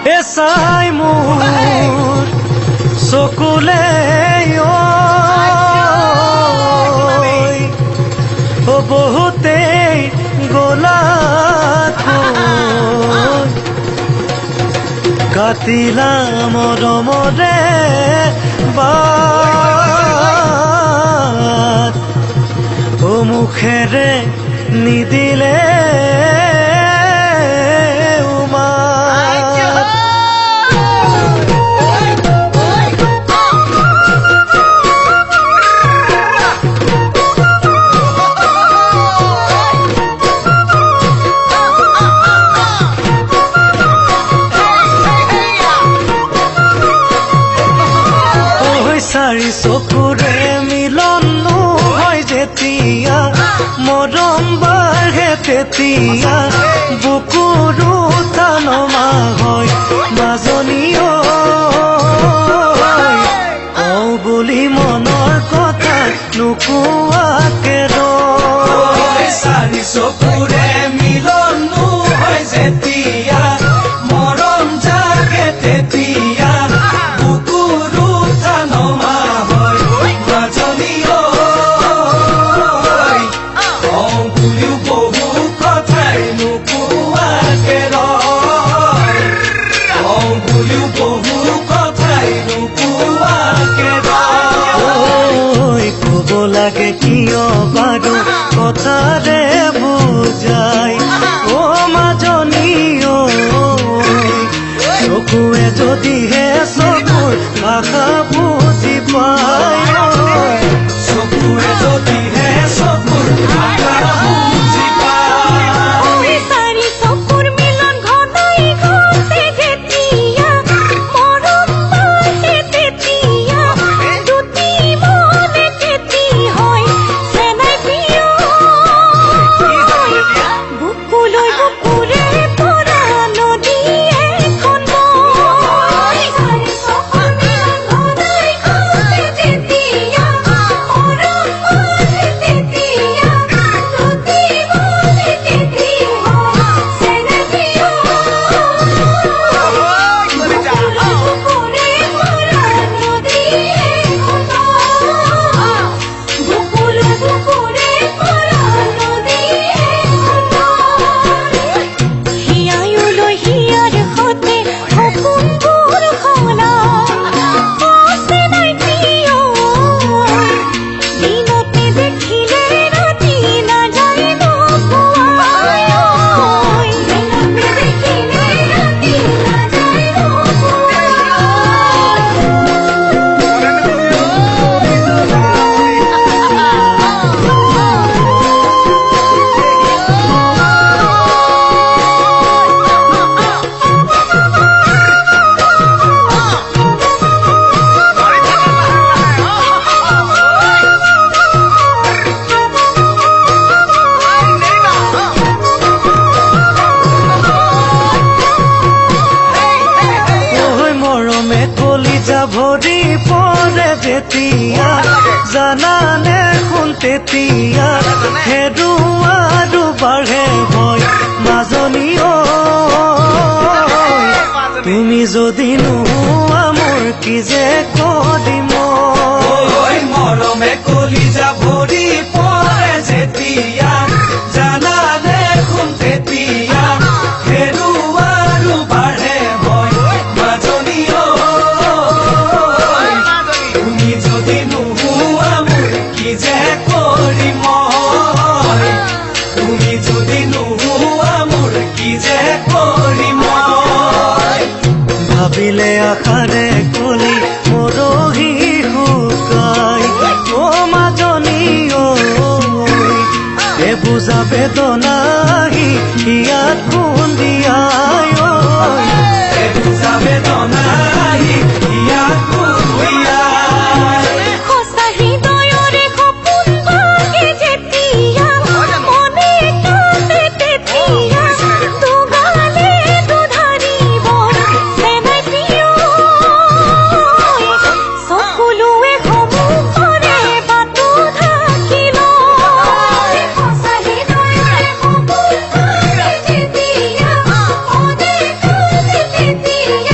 এছাই মোৰ চকুলে বহুতেই গলা কাটিলা মৰমৰে বাট মুখেৰে নিদিলে চাৰি চকুৰে মিলন হয় যেতিয়া মৰম বাঢ়ে তেতিয়া বুকুৰো তানমা হয় মাজনী বুলি মনৰ কথা নোকোৱাকে ৰয় চাৰি চকুৰে মিলন হয় যেতিয়া মৰম জাগে তেতিয়া লাগে কিয় বাৰু কথাৰে বুজাই মাজনী চকুৱে যদিহে চকুৰ ভাষা বুজি পায় চকুৱে যদিহে চকুৰ ভাষা বুজি ভৰি পৰে যেতিয়া জানানে শুন তেতিয়া হেৰু আৰু বাঢ়ে হয় মাজনী তুমি যদি নোহোৱা মোৰ কি যে কৰিম মৰমে কলিজা ভৰি পৰে যেতিয়া জানানে শুন তেতিয়া হেৰু আৰু বাঢ়ে হয় মাজনী ভাবিলে আশাৰে কলি মৰহি শুকাই মাজনী বুজা বেদনাহি ইয়াত খুন্দিয়াই বুজা বেদনাহি ইয়াত খুন্দিয়াই বিয়া